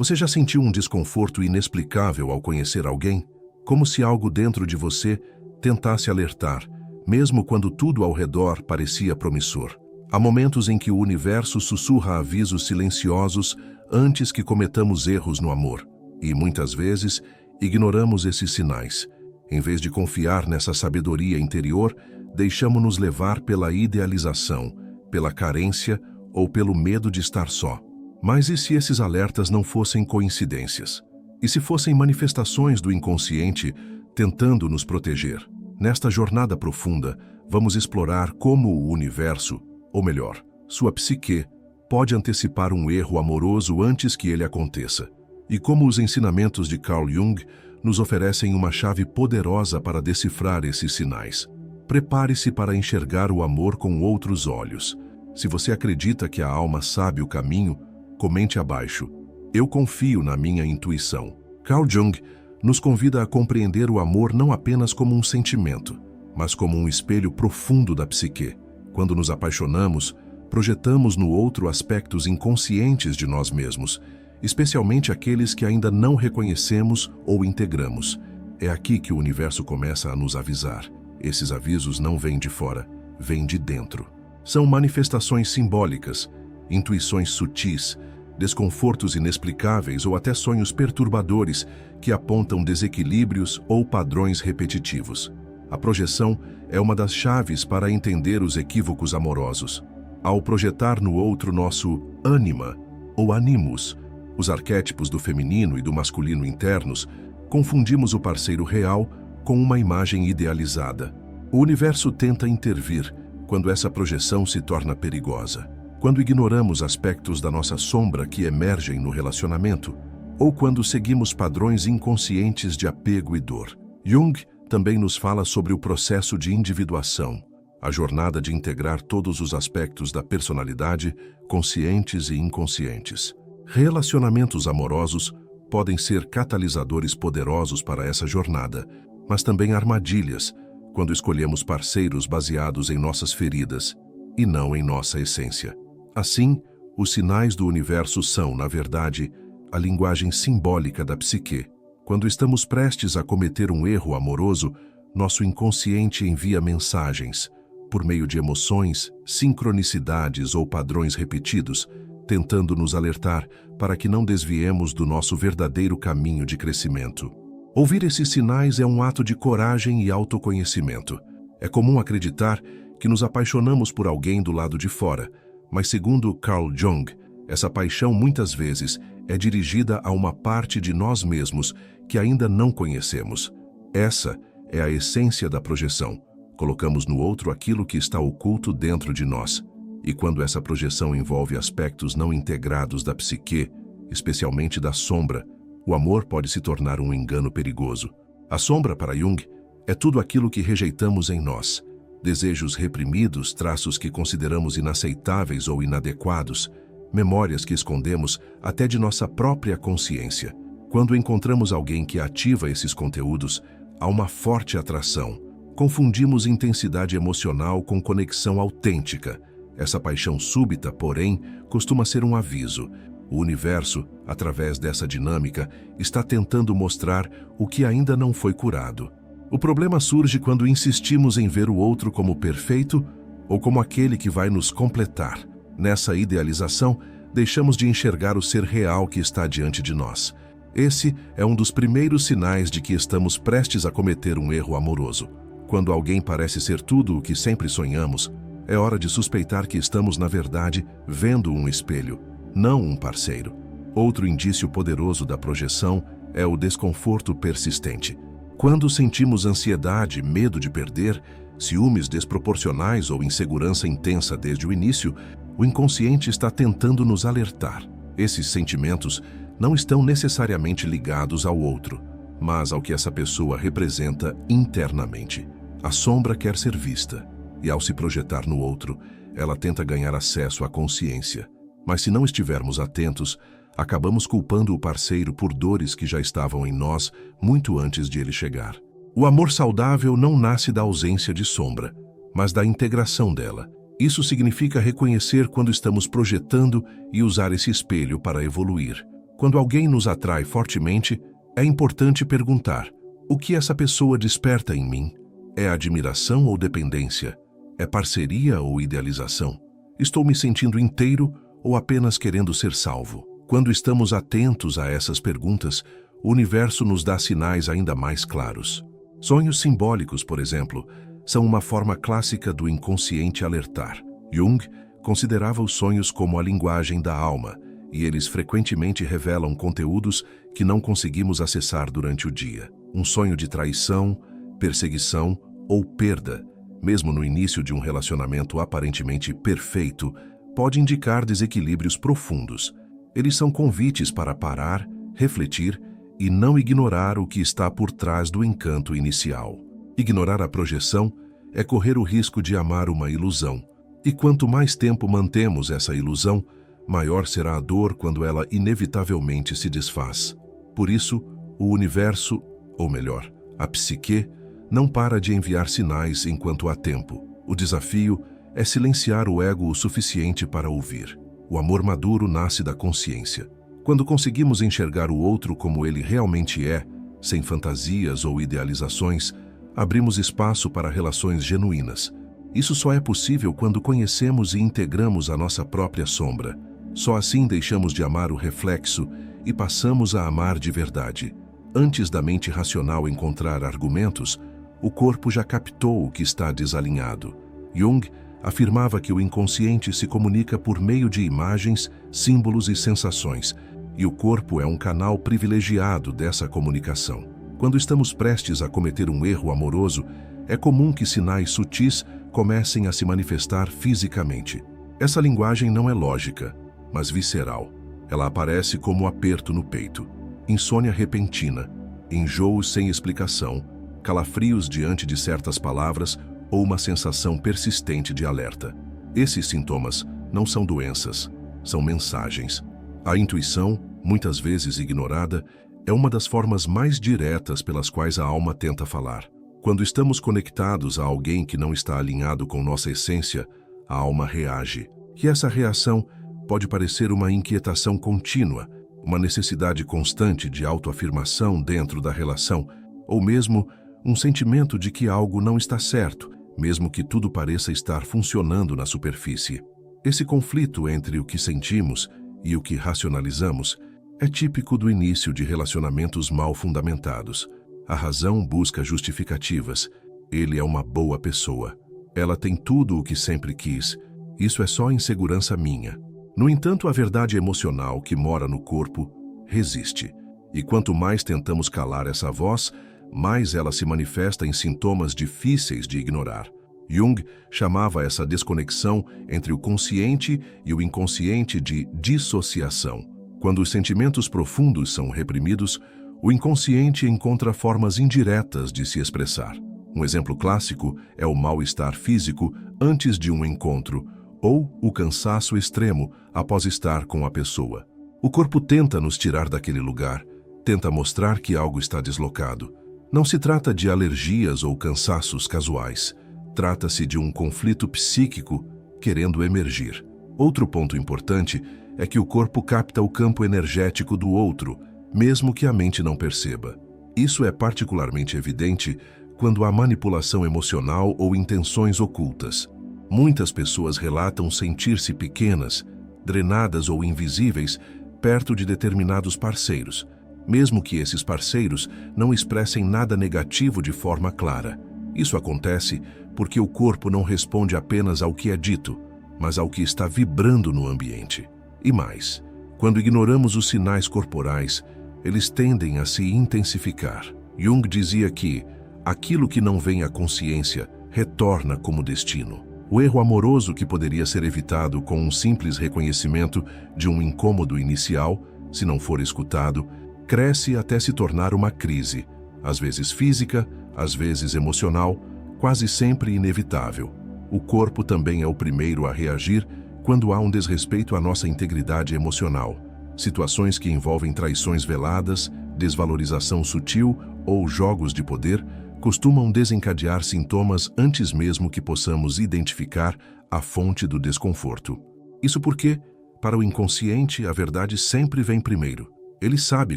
Você já sentiu um desconforto inexplicável ao conhecer alguém? Como se algo dentro de você tentasse alertar, mesmo quando tudo ao redor parecia promissor. Há momentos em que o universo sussurra avisos silenciosos antes que cometamos erros no amor. E, muitas vezes, ignoramos esses sinais. Em vez de confiar nessa sabedoria interior, deixamos-nos levar pela idealização, pela carência ou pelo medo de estar só. Mas e se esses alertas não fossem coincidências? E se fossem manifestações do inconsciente tentando nos proteger? Nesta jornada profunda, vamos explorar como o universo, ou melhor, sua psique, pode antecipar um erro amoroso antes que ele aconteça. E como os ensinamentos de Carl Jung nos oferecem uma chave poderosa para decifrar esses sinais. Prepare-se para enxergar o amor com outros olhos. Se você acredita que a alma sabe o caminho, comente abaixo. Eu confio na minha intuição. Carl Jung nos convida a compreender o amor não apenas como um sentimento, mas como um espelho profundo da psique. Quando nos apaixonamos, projetamos no outro aspectos inconscientes de nós mesmos, especialmente aqueles que ainda não reconhecemos ou integramos. É aqui que o universo começa a nos avisar. Esses avisos não vêm de fora, vêm de dentro. São manifestações simbólicas, intuições sutis, desconfortos inexplicáveis ou até sonhos perturbadores que apontam desequilíbrios ou padrões repetitivos. A projeção é uma das chaves para entender os equívocos amorosos. Ao projetar no outro nosso ânima ou animus, os arquétipos do feminino e do masculino internos, confundimos o parceiro real com uma imagem idealizada. O universo tenta intervir quando essa projeção se torna perigosa. Quando ignoramos aspectos da nossa sombra que emergem no relacionamento, ou quando seguimos padrões inconscientes de apego e dor. Jung também nos fala sobre o processo de individuação, a jornada de integrar todos os aspectos da personalidade, conscientes e inconscientes. Relacionamentos amorosos podem ser catalisadores poderosos para essa jornada, mas também armadilhas, quando escolhemos parceiros baseados em nossas feridas e não em nossa essência. Assim, os sinais do universo são, na verdade, a linguagem simbólica da psique. Quando estamos prestes a cometer um erro amoroso, nosso inconsciente envia mensagens, por meio de emoções, sincronicidades ou padrões repetidos, tentando nos alertar para que não desviemos do nosso verdadeiro caminho de crescimento. Ouvir esses sinais é um ato de coragem e autoconhecimento. É comum acreditar que nos apaixonamos por alguém do lado de fora, mas segundo Carl Jung, essa paixão muitas vezes é dirigida a uma parte de nós mesmos que ainda não conhecemos. Essa é a essência da projeção. Colocamos no outro aquilo que está oculto dentro de nós. E quando essa projeção envolve aspectos não integrados da psique, especialmente da sombra, o amor pode se tornar um engano perigoso. A sombra, para Jung, é tudo aquilo que rejeitamos em nós. Desejos reprimidos, traços que consideramos inaceitáveis ou inadequados, memórias que escondemos até de nossa própria consciência. Quando encontramos alguém que ativa esses conteúdos, há uma forte atração. Confundimos intensidade emocional com conexão autêntica. Essa paixão súbita, porém, costuma ser um aviso. O universo, através dessa dinâmica, está tentando mostrar o que ainda não foi curado. O problema surge quando insistimos em ver o outro como perfeito ou como aquele que vai nos completar. Nessa idealização, deixamos de enxergar o ser real que está diante de nós. Esse é um dos primeiros sinais de que estamos prestes a cometer um erro amoroso. Quando alguém parece ser tudo o que sempre sonhamos, é hora de suspeitar que estamos, na verdade, vendo um espelho, não um parceiro. Outro indício poderoso da projeção é o desconforto persistente. Quando sentimos ansiedade, medo de perder, ciúmes desproporcionais ou insegurança intensa desde o início, o inconsciente está tentando nos alertar. Esses sentimentos não estão necessariamente ligados ao outro, mas ao que essa pessoa representa internamente. A sombra quer ser vista, e ao se projetar no outro, ela tenta ganhar acesso à consciência. Mas se não estivermos atentos, acabamos culpando o parceiro por dores que já estavam em nós muito antes de ele chegar. O amor saudável não nasce da ausência de sombra, mas da integração dela. Isso significa reconhecer quando estamos projetando e usar esse espelho para evoluir. Quando alguém nos atrai fortemente, é importante perguntar: o que essa pessoa desperta em mim? É admiração ou dependência? É parceria ou idealização? Estou me sentindo inteiro ou apenas querendo ser salvo? Quando estamos atentos a essas perguntas, o universo nos dá sinais ainda mais claros. Sonhos simbólicos, por exemplo, são uma forma clássica do inconsciente alertar. Jung considerava os sonhos como a linguagem da alma, e eles frequentemente revelam conteúdos que não conseguimos acessar durante o dia. Um sonho de traição, perseguição ou perda, mesmo no início de um relacionamento aparentemente perfeito, pode indicar desequilíbrios profundos. Eles são convites para parar, refletir e não ignorar o que está por trás do encanto inicial. Ignorar a projeção é correr o risco de amar uma ilusão. E quanto mais tempo mantemos essa ilusão, maior será a dor quando ela inevitavelmente se desfaz. Por isso, o universo, ou melhor, a psique, não para de enviar sinais enquanto há tempo. O desafio é silenciar o ego o suficiente para ouvir. O amor maduro nasce da consciência. Quando conseguimos enxergar o outro como ele realmente é, sem fantasias ou idealizações, abrimos espaço para relações genuínas. Isso só é possível quando conhecemos e integramos a nossa própria sombra. Só assim deixamos de amar o reflexo e passamos a amar de verdade. Antes da mente racional encontrar argumentos, o corpo já captou o que está desalinhado. Jung afirmava que o inconsciente se comunica por meio de imagens, símbolos e sensações, e o corpo é um canal privilegiado dessa comunicação. Quando estamos prestes a cometer um erro amoroso, é comum que sinais sutis comecem a se manifestar fisicamente. Essa linguagem não é lógica, mas visceral. Ela aparece como aperto no peito, insônia repentina, enjoos sem explicação, calafrios diante de certas palavras ou uma sensação persistente de alerta. Esses sintomas não são doenças, são mensagens. A intuição, muitas vezes ignorada, é uma das formas mais diretas pelas quais a alma tenta falar. Quando estamos conectados a alguém que não está alinhado com nossa essência, a alma reage. E essa reação pode parecer uma inquietação contínua, uma necessidade constante de autoafirmação dentro da relação, ou mesmo um sentimento de que algo não está certo, mesmo que tudo pareça estar funcionando na superfície. Esse conflito entre o que sentimos e o que racionalizamos é típico do início de relacionamentos mal fundamentados. A razão busca justificativas. Ele é uma boa pessoa. Ela tem tudo o que sempre quis. Isso é só insegurança minha. No entanto, a verdade emocional que mora no corpo resiste. E quanto mais tentamos calar essa voz, mais ela se manifesta em sintomas difíceis de ignorar. Jung chamava essa desconexão entre o consciente e o inconsciente de dissociação. Quando os sentimentos profundos são reprimidos, o inconsciente encontra formas indiretas de se expressar. Um exemplo clássico é o mal-estar físico antes de um encontro, ou o cansaço extremo após estar com a pessoa. O corpo tenta nos tirar daquele lugar, tenta mostrar que algo está deslocado. Não se trata de alergias ou cansaços casuais. Trata-se de um conflito psíquico querendo emergir. Outro ponto importante é que o corpo capta o campo energético do outro, mesmo que a mente não perceba. Isso é particularmente evidente quando há manipulação emocional ou intenções ocultas. Muitas pessoas relatam sentir-se pequenas, drenadas ou invisíveis perto de determinados parceiros, mesmo que esses parceiros não expressem nada negativo de forma clara. Isso acontece porque o corpo não responde apenas ao que é dito, mas ao que está vibrando no ambiente. E mais, quando ignoramos os sinais corporais, eles tendem a se intensificar. Jung dizia que aquilo que não vem à consciência retorna como destino. O erro amoroso que poderia ser evitado com um simples reconhecimento de um incômodo inicial, se não for escutado, cresce até se tornar uma crise, às vezes física, às vezes emocional, quase sempre inevitável. O corpo também é o primeiro a reagir quando há um desrespeito à nossa integridade emocional. Situações que envolvem traições veladas, desvalorização sutil ou jogos de poder costumam desencadear sintomas antes mesmo que possamos identificar a fonte do desconforto. Isso porque, para o inconsciente, a verdade sempre vem primeiro. Ele sabe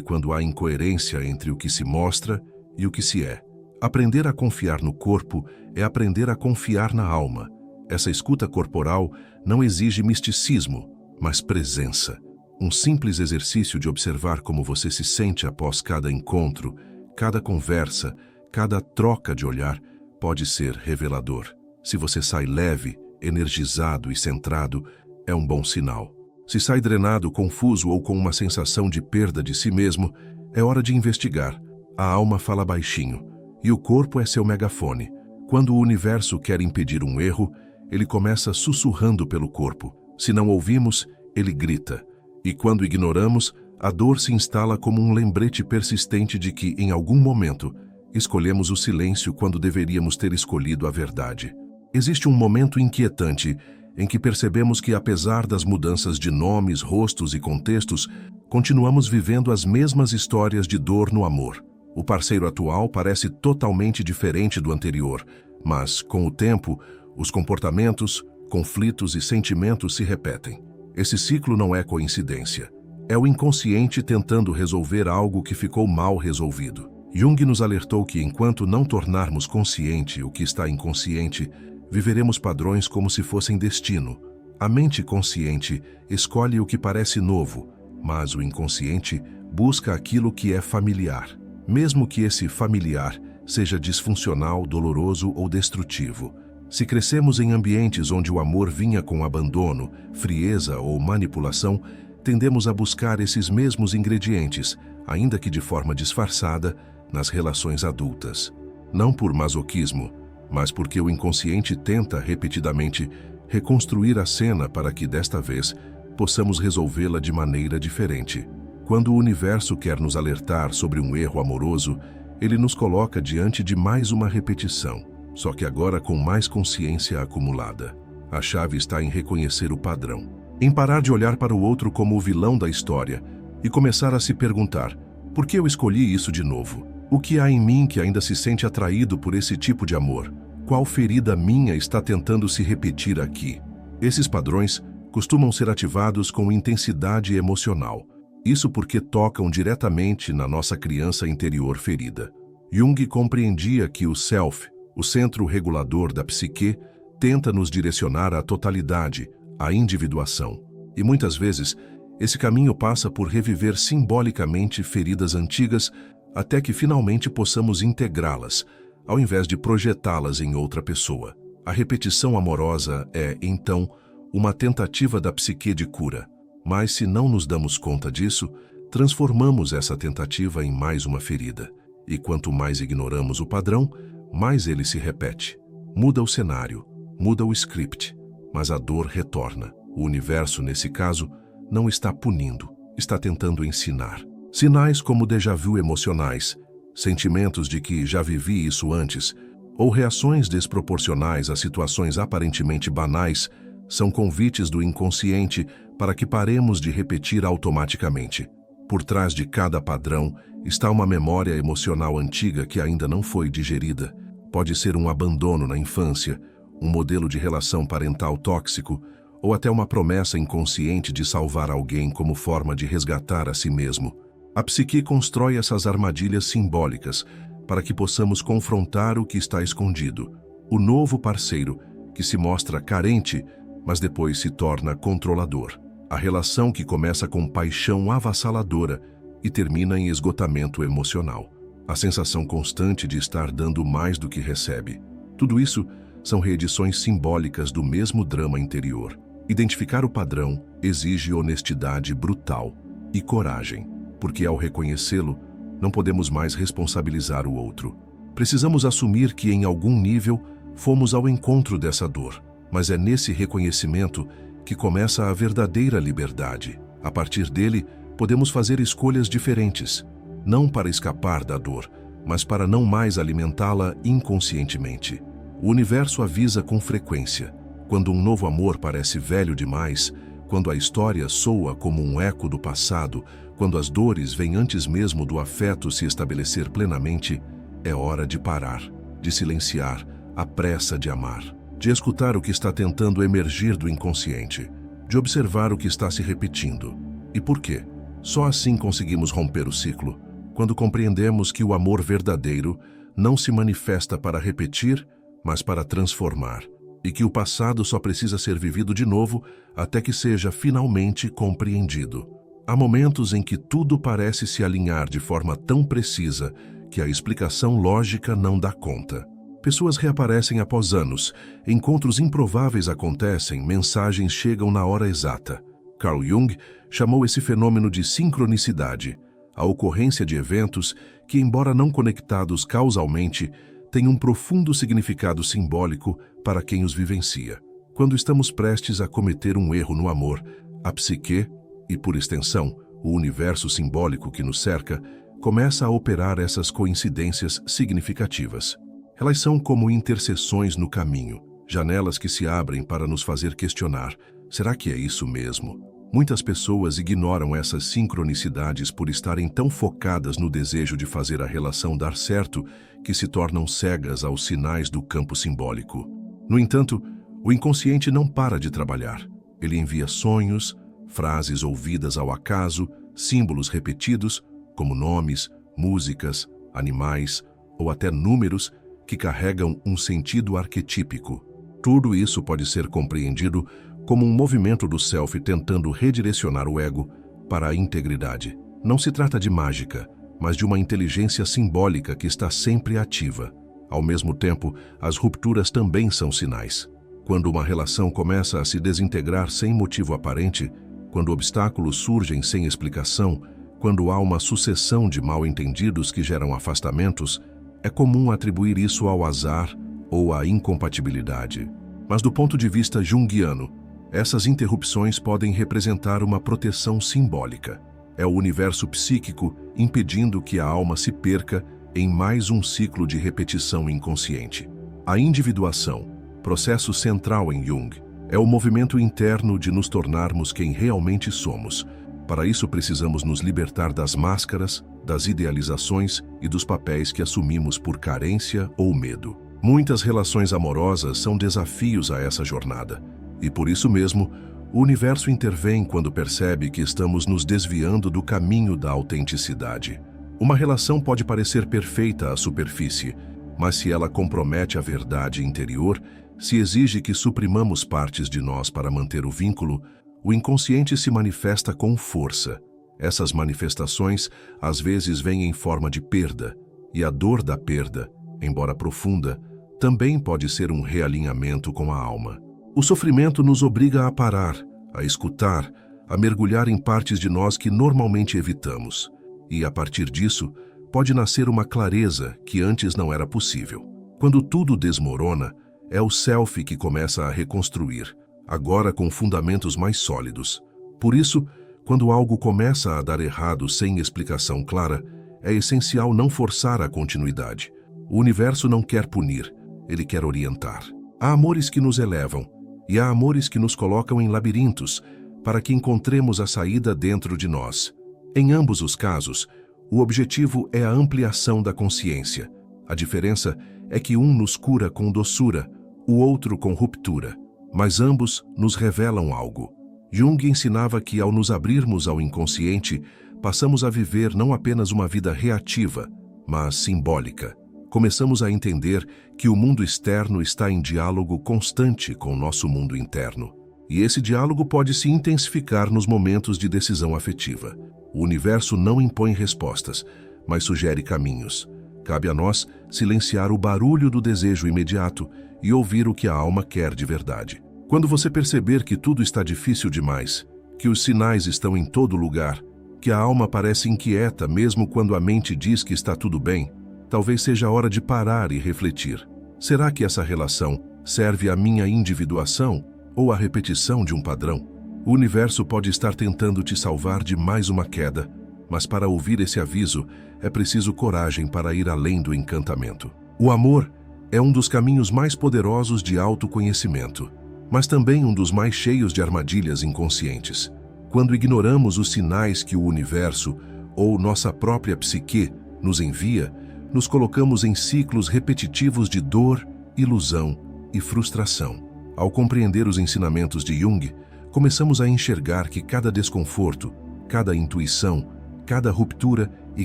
quando há incoerência entre o que se mostra e o que se é. Aprender a confiar no corpo é aprender a confiar na alma. Essa escuta corporal não exige misticismo, mas presença. Um simples exercício de observar como você se sente após cada encontro, cada conversa, cada troca de olhar, pode ser revelador. Se você sai leve, energizado e centrado, é um bom sinal. Se sai drenado, confuso ou com uma sensação de perda de si mesmo, é hora de investigar. A alma fala baixinho, e o corpo é seu megafone. Quando o universo quer impedir um erro, ele começa sussurrando pelo corpo. Se não ouvimos, ele grita. E quando ignoramos, a dor se instala como um lembrete persistente de que, em algum momento, escolhemos o silêncio quando deveríamos ter escolhido a verdade. Existe um momento inquietante em que percebemos que, apesar das mudanças de nomes, rostos e contextos, continuamos vivendo as mesmas histórias de dor no amor. O parceiro atual parece totalmente diferente do anterior, mas, com o tempo, os comportamentos, conflitos e sentimentos se repetem. Esse ciclo não é coincidência. É o inconsciente tentando resolver algo que ficou mal resolvido. Jung nos alertou que, enquanto não tornarmos consciente o que está inconsciente, viveremos padrões como se fossem destino. A mente consciente escolhe o que parece novo, mas o inconsciente busca aquilo que é familiar, mesmo que esse familiar seja disfuncional, doloroso ou destrutivo. Se crescemos em ambientes onde o amor vinha com abandono, frieza ou manipulação, tendemos a buscar esses mesmos ingredientes, ainda que de forma disfarçada, nas relações adultas. Não por masoquismo, mas porque o inconsciente tenta repetidamente reconstruir a cena para que, desta vez, possamos resolvê-la de maneira diferente. Quando o universo quer nos alertar sobre um erro amoroso, ele nos coloca diante de mais uma repetição, só que agora com mais consciência acumulada. A chave está em reconhecer o padrão, em parar de olhar para o outro como o vilão da história e começar a se perguntar: por que eu escolhi isso de novo? O que há em mim que ainda se sente atraído por esse tipo de amor? Qual ferida minha está tentando se repetir aqui? Esses padrões costumam ser ativados com intensidade emocional. Isso porque tocam diretamente na nossa criança interior ferida. Jung compreendia que o self, o centro regulador da psique, tenta nos direcionar à totalidade, à individuação. E muitas vezes, esse caminho passa por reviver simbolicamente feridas antigas até que finalmente possamos integrá-las, ao invés de projetá-las em outra pessoa. A repetição amorosa é, então, uma tentativa da psique de cura. Mas se não nos damos conta disso, transformamos essa tentativa em mais uma ferida. E quanto mais ignoramos o padrão, mais ele se repete. Muda o cenário, muda o script, mas a dor retorna. O universo, nesse caso, não está punindo, está tentando ensinar. Sinais como déjà vu emocionais, sentimentos de que já vivi isso antes, ou reações desproporcionais a situações aparentemente banais, são convites do inconsciente para que paremos de repetir automaticamente. Por trás de cada padrão está uma memória emocional antiga que ainda não foi digerida. Pode ser um abandono na infância, um modelo de relação parental tóxico, ou até uma promessa inconsciente de salvar alguém como forma de resgatar a si mesmo. A psique constrói essas armadilhas simbólicas para que possamos confrontar o que está escondido. O novo parceiro, que se mostra carente, mas depois se torna controlador. A relação que começa com paixão avassaladora e termina em esgotamento emocional. A sensação constante de estar dando mais do que recebe. Tudo isso são reedições simbólicas do mesmo drama interior. Identificar o padrão exige honestidade brutal e coragem, porque ao reconhecê-lo, não podemos mais responsabilizar o outro. Precisamos assumir que, em algum nível, fomos ao encontro dessa dor, mas é nesse reconhecimento que começa a verdadeira liberdade. A partir dele, podemos fazer escolhas diferentes, não para escapar da dor, mas para não mais alimentá-la inconscientemente. O universo avisa com frequência. Quando um novo amor parece velho demais, quando a história soa como um eco do passado, quando as dores vêm antes mesmo do afeto se estabelecer plenamente, é hora de parar, de silenciar a pressa de amar, de escutar o que está tentando emergir do inconsciente, de observar o que está se repetindo. E por quê? Só assim conseguimos romper o ciclo, quando compreendemos que o amor verdadeiro não se manifesta para repetir, mas para transformar, e que o passado só precisa ser vivido de novo até que seja finalmente compreendido. Há momentos em que tudo parece se alinhar de forma tão precisa que a explicação lógica não dá conta. Pessoas reaparecem após anos, encontros improváveis acontecem, mensagens chegam na hora exata. Carl Jung chamou esse fenômeno de sincronicidade, a ocorrência de eventos que, embora não conectados causalmente, têm um profundo significado simbólico para quem os vivencia. Quando estamos prestes a cometer um erro no amor, a psique, e por extensão, o universo simbólico que nos cerca, começa a operar essas coincidências significativas. Elas são como interseções no caminho, janelas que se abrem para nos fazer questionar: será que é isso mesmo? Muitas pessoas ignoram essas sincronicidades por estarem tão focadas no desejo de fazer a relação dar certo que se tornam cegas aos sinais do campo simbólico. No entanto, o inconsciente não para de trabalhar. Ele envia sonhos, frases ouvidas ao acaso, símbolos repetidos, como nomes, músicas, animais ou até números que carregam um sentido arquetípico. Tudo isso pode ser compreendido como um movimento do self tentando redirecionar o ego para a integridade. Não se trata de mágica, mas de uma inteligência simbólica que está sempre ativa. Ao mesmo tempo, as rupturas também são sinais. Quando uma relação começa a se desintegrar sem motivo aparente, quando obstáculos surgem sem explicação, quando há uma sucessão de mal-entendidos que geram afastamentos, é comum atribuir isso ao azar ou à incompatibilidade. Mas do ponto de vista junguiano, essas interrupções podem representar uma proteção simbólica. É o universo psíquico impedindo que a alma se perca em mais um ciclo de repetição inconsciente. A individuação, processo central em Jung, é o movimento interno de nos tornarmos quem realmente somos. Para isso precisamos nos libertar das máscaras, das idealizações e dos papéis que assumimos por carência ou medo. Muitas relações amorosas são desafios a essa jornada. E por isso mesmo, o universo intervém quando percebe que estamos nos desviando do caminho da autenticidade. Uma relação pode parecer perfeita à superfície, mas se ela compromete a verdade interior, se exige que suprimamos partes de nós para manter o vínculo, o inconsciente se manifesta com força. Essas manifestações às vezes vêm em forma de perda, e a dor da perda, embora profunda, também pode ser um realinhamento com a alma. O sofrimento nos obriga a parar, a escutar, a mergulhar em partes de nós que normalmente evitamos. E, a partir disso, pode nascer uma clareza que antes não era possível. Quando tudo desmorona, é o self que começa a reconstruir, agora com fundamentos mais sólidos. Por isso, quando algo começa a dar errado sem explicação clara, é essencial não forçar a continuidade. O universo não quer punir, ele quer orientar. Há amores que nos elevam, e há amores que nos colocam em labirintos, para que encontremos a saída dentro de nós. Em ambos os casos, o objetivo é a ampliação da consciência. A diferença é que um nos cura com doçura, o outro com ruptura, mas ambos nos revelam algo. Jung ensinava que, ao nos abrirmos ao inconsciente, passamos a viver não apenas uma vida reativa, mas simbólica. Começamos a entender que o mundo externo está em diálogo constante com o nosso mundo interno. E esse diálogo pode se intensificar nos momentos de decisão afetiva. O universo não impõe respostas, mas sugere caminhos. Cabe a nós silenciar o barulho do desejo imediato e ouvir o que a alma quer de verdade. Quando você perceber que tudo está difícil demais, que os sinais estão em todo lugar, que a alma parece inquieta mesmo quando a mente diz que está tudo bem, talvez seja a hora de parar e refletir. Será que essa relação serve à minha individuação ou à repetição de um padrão? O universo pode estar tentando te salvar de mais uma queda, mas para ouvir esse aviso é preciso coragem para ir além do encantamento. O amor é um dos caminhos mais poderosos de autoconhecimento, mas também um dos mais cheios de armadilhas inconscientes. Quando ignoramos os sinais que o universo ou nossa própria psique nos envia, nos colocamos em ciclos repetitivos de dor, ilusão e frustração. Ao compreender os ensinamentos de Jung, começamos a enxergar que cada desconforto, Cada intuição, cada ruptura e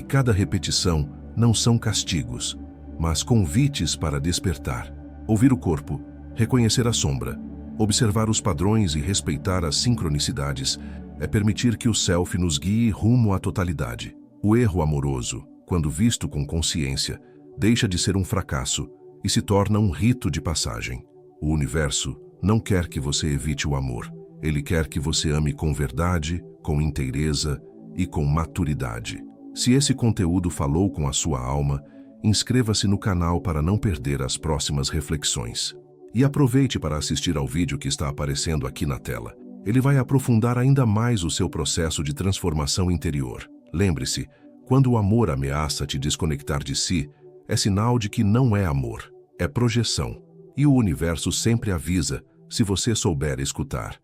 cada repetição não são castigos, mas convites para despertar. Ouvir o corpo, reconhecer a sombra, observar os padrões e respeitar as sincronicidades é permitir que o Self nos guie rumo à totalidade. O erro amoroso, quando visto com consciência, deixa de ser um fracasso e se torna um rito de passagem. O universo não quer que você evite o amor. Ele quer que você ame com verdade, com inteireza e com maturidade. Se esse conteúdo falou com a sua alma, inscreva-se no canal para não perder as próximas reflexões. E aproveite para assistir ao vídeo que está aparecendo aqui na tela. Ele vai aprofundar ainda mais o seu processo de transformação interior. Lembre-se, quando o amor ameaça te desconectar de si, é sinal de que não é amor, é projeção. E o universo sempre avisa, se você souber escutar.